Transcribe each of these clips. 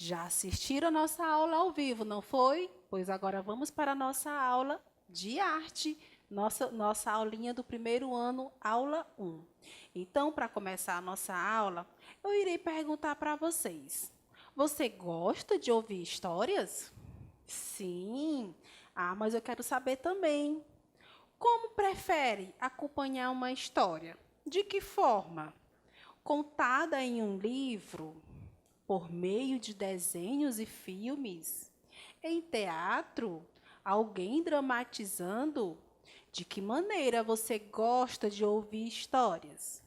Já assistiram a nossa aula ao vivo, não foi? Pois agora vamos para a nossa aula de arte, nossa aulinha do primeiro ano, aula 1. Então, para começar a nossa aula, eu irei perguntar para vocês. Você gosta de ouvir histórias? Sim. Ah, mas eu quero saber também. Como prefere acompanhar uma história? De que forma? Contada em um livro? Por meio de desenhos e filmes? Em teatro? Alguém dramatizando? De que maneira você gosta de ouvir histórias?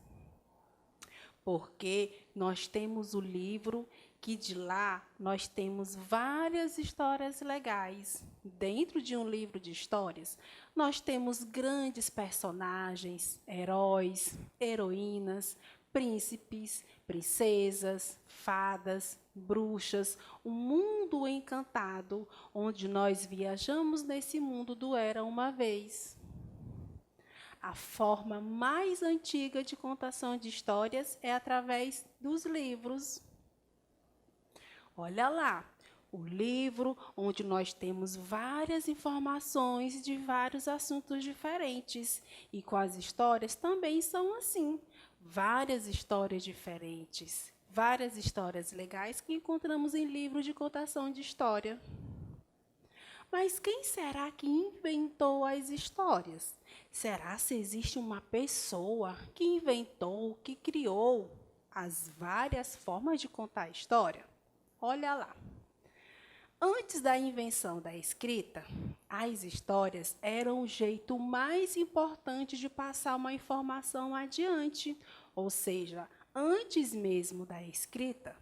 Porque nós temos o livro que de lá nós temos várias histórias legais. Dentro de um livro de histórias, nós temos grandes personagens, heróis, heroínas, príncipes, princesas, fadas, bruxas, um mundo encantado, onde nós viajamos nesse mundo do Era Uma Vez. A forma mais antiga de contação de histórias é através dos livros. Olha lá, o livro onde nós temos várias informações de vários assuntos diferentes. E com as histórias também são assim. Várias histórias diferentes, várias histórias legais que encontramos em livros de contação de história. Mas quem será que inventou as histórias? Será se existe uma pessoa que inventou, que criou as várias formas de contar a história? Olha lá. Antes da invenção da escrita, as histórias eram o jeito mais importante de passar uma informação adiante. Ou seja, antes mesmo da escrita,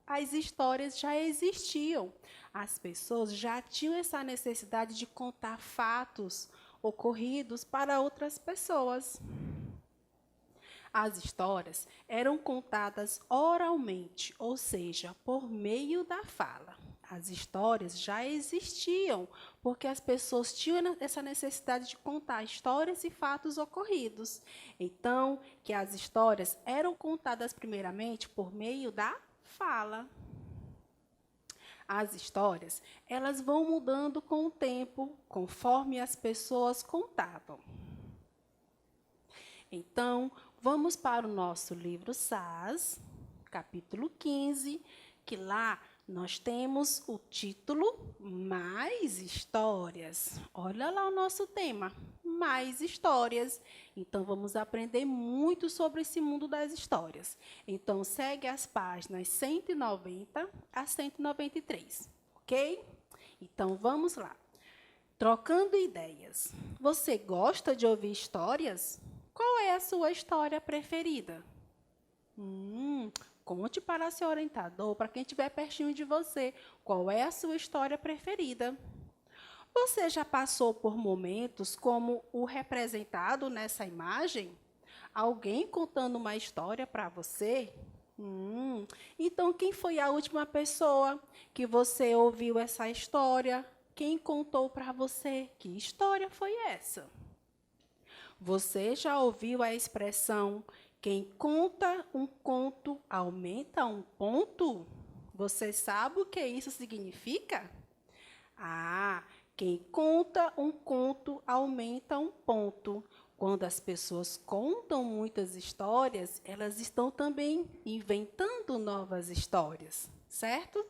as histórias já existiam. As pessoas já tinham essa necessidade de contar fatos ocorridos para outras pessoas. As histórias eram contadas oralmente, ou seja, por meio da fala. As histórias já existiam, porque as pessoas tinham essa necessidade de contar histórias e fatos ocorridos. Então, que as histórias eram contadas primeiramente por meio da fala. As histórias, elas vão mudando com o tempo, conforme as pessoas contavam. Então, vamos para o nosso livro SAS, capítulo 15, que lá nós temos o título Mais Histórias. Olha lá o nosso tema, Mais Histórias. Então, vamos aprender muito sobre esse mundo das histórias. Então, segue as páginas 190 a 193, ok? Então, vamos lá. Trocando ideias. Você gosta de ouvir histórias? Qual é a sua história preferida? Conte para seu orientador, para quem estiver pertinho de você, qual é a sua história preferida. Você já passou por momentos como o representado nessa imagem? Alguém contando uma história para você? Então, quem foi a última pessoa que você ouviu essa história? Quem contou para você? Que história foi essa? Você já ouviu a expressão quem conta um conto aumenta um ponto? Você sabe o que isso significa? Quem conta um conto aumenta um ponto. Quando as pessoas contam muitas histórias, elas estão também inventando novas histórias, certo?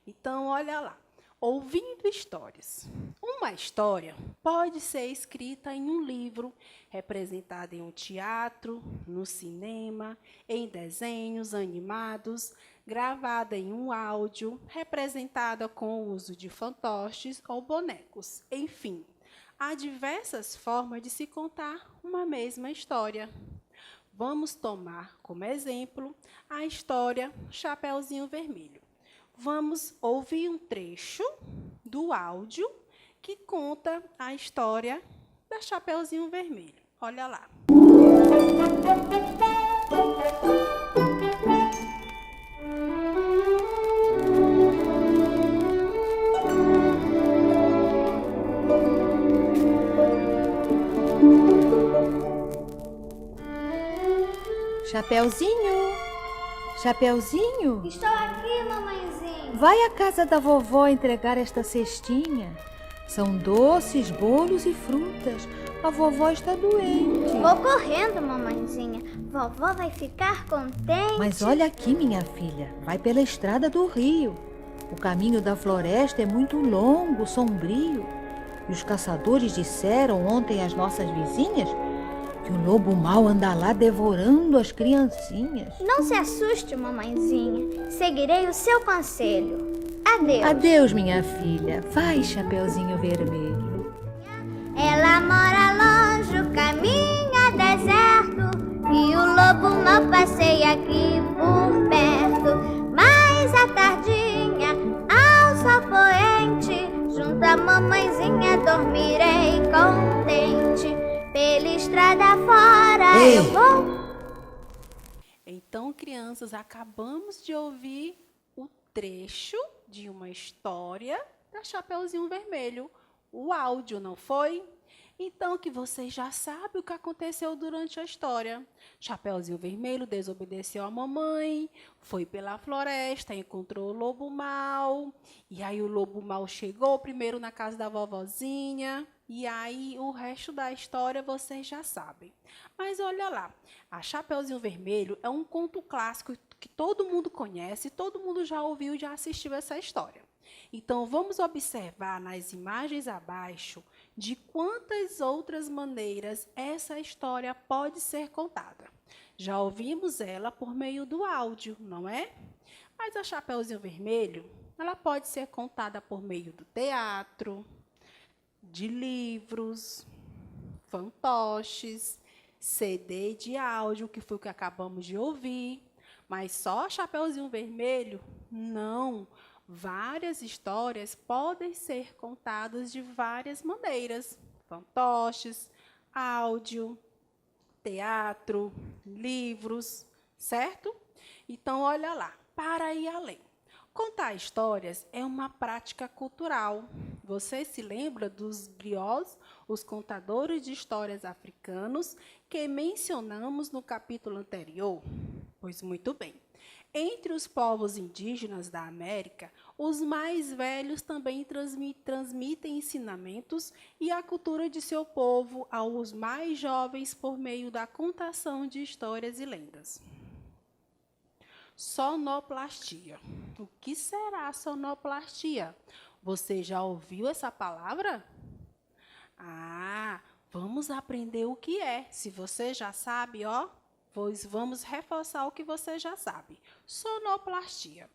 Então, olha lá. Ouvindo histórias. Uma história pode ser escrita em um livro, representada em um teatro, no cinema, em desenhos animados, gravada em um áudio, representada com o uso de fantoches ou bonecos. Enfim, há diversas formas de se contar uma mesma história. Vamos tomar como exemplo a história Chapeuzinho Vermelho. Vamos ouvir um trecho do áudio que conta a história da Chapeuzinho Vermelho. Olha lá. Chapeuzinho! Chapeuzinho! Estou aqui, mamãezinha. vai à casa da vovó entregar esta cestinha. São doces, bolos e frutas. A vovó está doente. Vou correndo, mamãezinha. Vovó vai ficar contente. Mas olha aqui, minha filha. Vai pela estrada do rio. O caminho da floresta é muito longo, sombrio. E os caçadores disseram ontem às nossas vizinhas que o lobo mau anda lá devorando as criancinhas. Não se assuste, mamãezinha. Seguirei o seu conselho. Adeus. Adeus, minha filha. Vai, Chapeuzinho Vermelho. Ela mora longe, o caminho é deserto, e o lobo mau passeia aqui por perto. Mas à tardinha, ao sol poente, junto à mamãezinha dormirei contente. Pela estrada fora Ei! eu vou. Então, crianças, acabamos de ouvir o trecho de uma história da Chapeuzinho Vermelho. O áudio, não foi? Então, que vocês já sabem o que aconteceu durante a história. Chapeuzinho Vermelho desobedeceu à mamãe, foi pela floresta, encontrou o lobo mau. E aí o lobo mau chegou primeiro na casa da vovozinha. E aí o resto da história vocês já sabem. Mas olha lá, a Chapeuzinho Vermelho é um conto clássico que todo mundo conhece, todo mundo já ouviu e já assistiu essa história. Então, vamos observar nas imagens abaixo de quantas outras maneiras essa história pode ser contada. Já ouvimos ela por meio do áudio, não é? Mas a Chapeuzinho Vermelho, ela pode ser contada por meio do teatro, de livros, fantoches, CD de áudio, que foi o que acabamos de ouvir. Mas só a Chapeuzinho Vermelho? Não. Várias histórias podem ser contadas de várias maneiras. Fantoches, áudio, teatro, livros, certo? Então, olha lá, para ir além. Contar histórias é uma prática cultural. Você se lembra dos griots, os contadores de histórias africanos, que mencionamos no capítulo anterior? Pois muito bem. Entre os povos indígenas da América, os mais velhos também transmitem ensinamentos e a cultura de seu povo aos mais jovens por meio da contação de histórias e lendas. Sonoplastia. O que será sonoplastia? Você já ouviu essa palavra? Vamos aprender o que é. Se você já sabe, pois vamos reforçar o que você já sabe. Sonoplastia.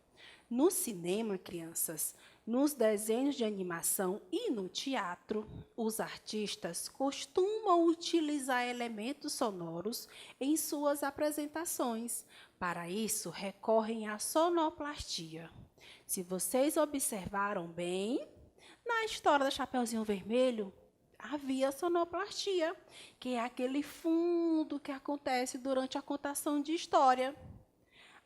No cinema, crianças, nos desenhos de animação e no teatro, os artistas costumam utilizar elementos sonoros em suas apresentações. Para isso, recorrem à sonoplastia. Se vocês observaram bem, na história da Chapeuzinho Vermelho, havia sonoplastia, que é aquele fundo que acontece durante a contação de história.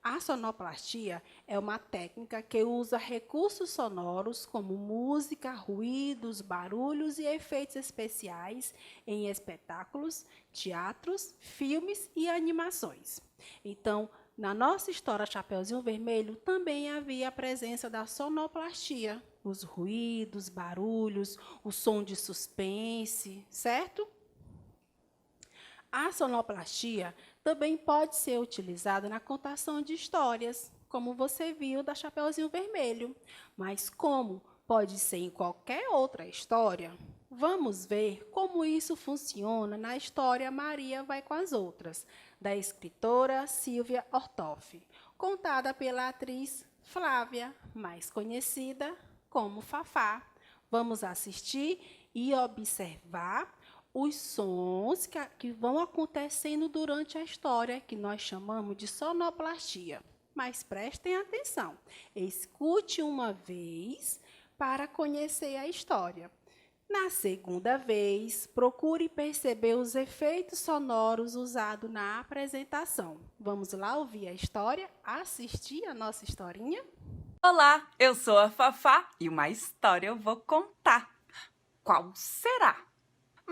A sonoplastia é uma técnica que usa recursos sonoros como música, ruídos, barulhos e efeitos especiais em espetáculos, teatros, filmes e animações. Então, na nossa história Chapeuzinho Vermelho, também havia a presença da sonoplastia, os ruídos, barulhos, o som de suspense, certo? A sonoplastia também pode ser utilizada na contação de histórias, como você viu da Chapeuzinho Vermelho. Mas como pode ser em qualquer outra história, vamos ver como isso funciona na história Maria Vai com as Outras, da escritora Silvia Ortoff, contada pela atriz Flávia, mais conhecida como Fafá. Vamos assistir e observar os sons que vão acontecendo durante a história, que nós chamamos de sonoplastia. Mas prestem atenção, escute uma vez para conhecer a história. Na segunda vez, procure perceber os efeitos sonoros usados na apresentação. Vamos lá ouvir a história, assistir a nossa historinha? Olá, eu sou a Fafá e uma história eu vou contar. Qual será?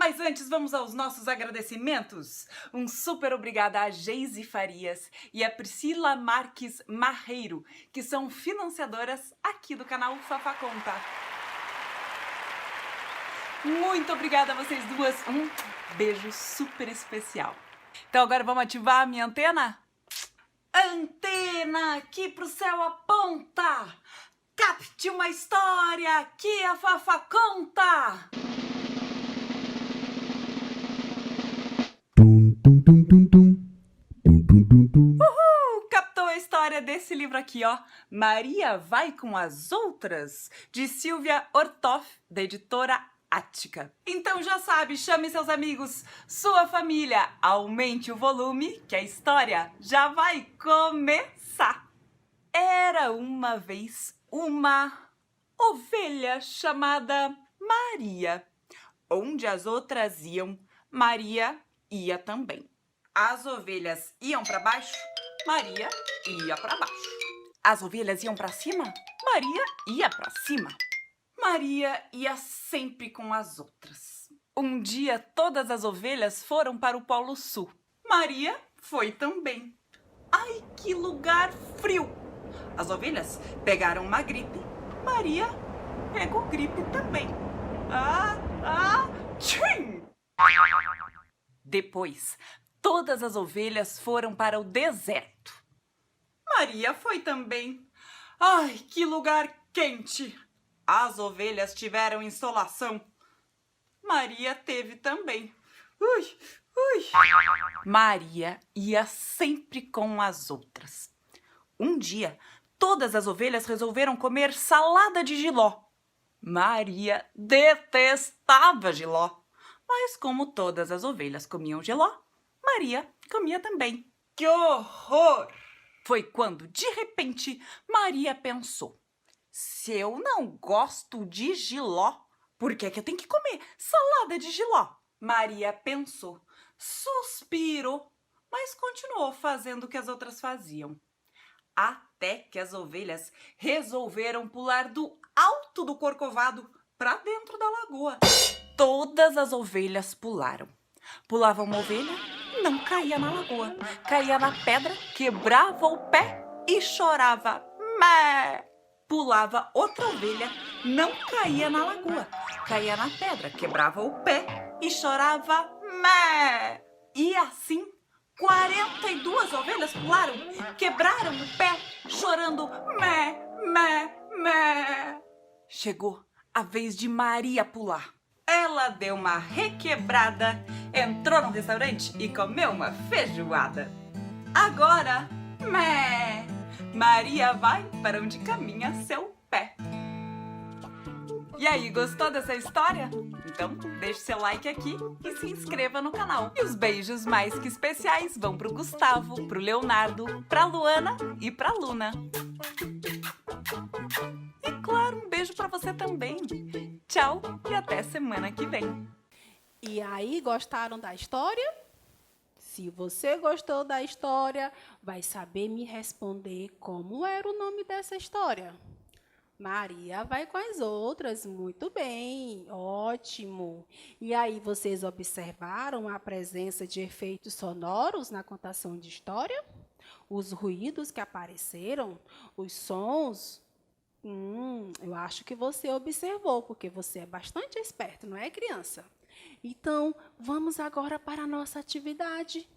Mas antes, vamos aos nossos agradecimentos. Um super obrigada a Geise Farias e a Priscila Marques Marreiro, que são financiadoras aqui do canal Fafá Conta. Muito obrigada a vocês duas. Um beijo super especial. Então agora vamos ativar a minha antena? Antena, aqui pro céu aponta! Capte uma história, aqui a Fafá Conta! Captou a história desse livro aqui, ó. Maria vai com as outras, de Silvia Ortoff, da editora Ática. Então já sabe, chame seus amigos, sua família, aumente o volume, que a história já vai começar. Era uma vez uma ovelha chamada Maria. Onde as outras iam, Maria ia também. As ovelhas iam para baixo, Maria ia para baixo. As ovelhas iam para cima, Maria ia para cima. Maria ia sempre com as outras. Um dia, todas as ovelhas foram para o Polo Sul. Maria foi também. Ai, que lugar frio! As ovelhas pegaram uma gripe. Maria pegou gripe também. Tchim! Depois, todas as ovelhas foram para o deserto. Maria foi também. Ai, que lugar quente! As ovelhas tiveram insolação. Maria teve também. Ui. Maria ia sempre com as outras. Um dia, todas as ovelhas resolveram comer salada de jiló. Maria detestava jiló. Mas como todas as ovelhas comiam jiló, Maria comia também. Que horror! Foi quando, de repente, Maria pensou: se eu não gosto de jiló, por que eu tenho que comer salada de jiló? Maria pensou, suspirou, mas continuou fazendo o que as outras faziam. Até que as ovelhas resolveram pular do alto do corcovado para dentro da lagoa. Todas as ovelhas pularam. Pulava uma ovelha, não caía na lagoa. Caía na pedra, quebrava o pé e chorava. Mé! Pulava outra ovelha, não caía na lagoa. Caía na pedra, quebrava o pé e chorava. Mé! E assim, 42 ovelhas pularam, quebraram o pé, chorando. Mé, mé, mé. Chegou a vez de Maria pular. Ela deu uma requebrada, entrou no restaurante e comeu uma feijoada. Agora, mé, Maria vai para onde caminha seu pé. E aí, gostou dessa história? Então deixe seu like aqui e se inscreva no canal. E os beijos mais que especiais vão pro Gustavo, pro Leonardo, pra Luana e pra Luna. E claro, um beijo pra você também. Tchau e até semana que vem. E aí, gostaram da história? Se você gostou da história, vai saber me responder como era o nome dessa história. Maria vai com as outras, muito bem, ótimo. E aí, vocês observaram a presença de efeitos sonoros na contação de história? Os ruídos que apareceram, os sons? Eu acho que você observou, porque você é bastante esperto, não é, criança? Então, vamos agora para a nossa atividade.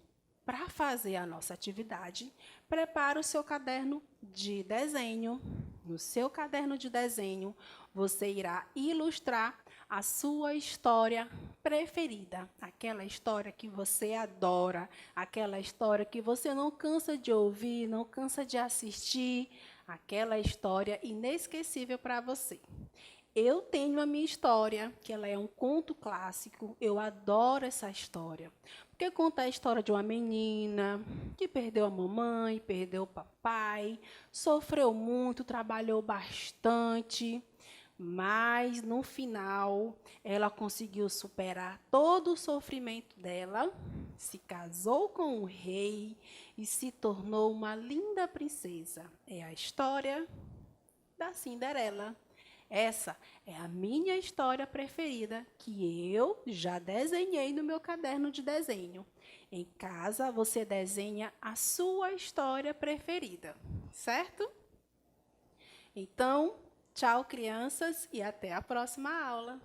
Para fazer a nossa atividade, prepare o seu caderno de desenho. No seu caderno de desenho, você irá ilustrar a sua história preferida. Aquela história que você adora, aquela história que você não cansa de ouvir, não cansa de assistir, aquela história inesquecível para você. Eu tenho a minha história, que ela é um conto clássico. Eu adoro essa história, porque conta a história de uma menina que perdeu a mamãe, perdeu o papai, sofreu muito, trabalhou bastante, mas, no final, ela conseguiu superar todo o sofrimento dela, se casou com um rei e se tornou uma linda princesa. É a história da Cinderela. Essa é a minha história preferida, que eu já desenhei no meu caderno de desenho. Em casa, você desenha a sua história preferida, certo? Então, tchau, crianças, e até a próxima aula.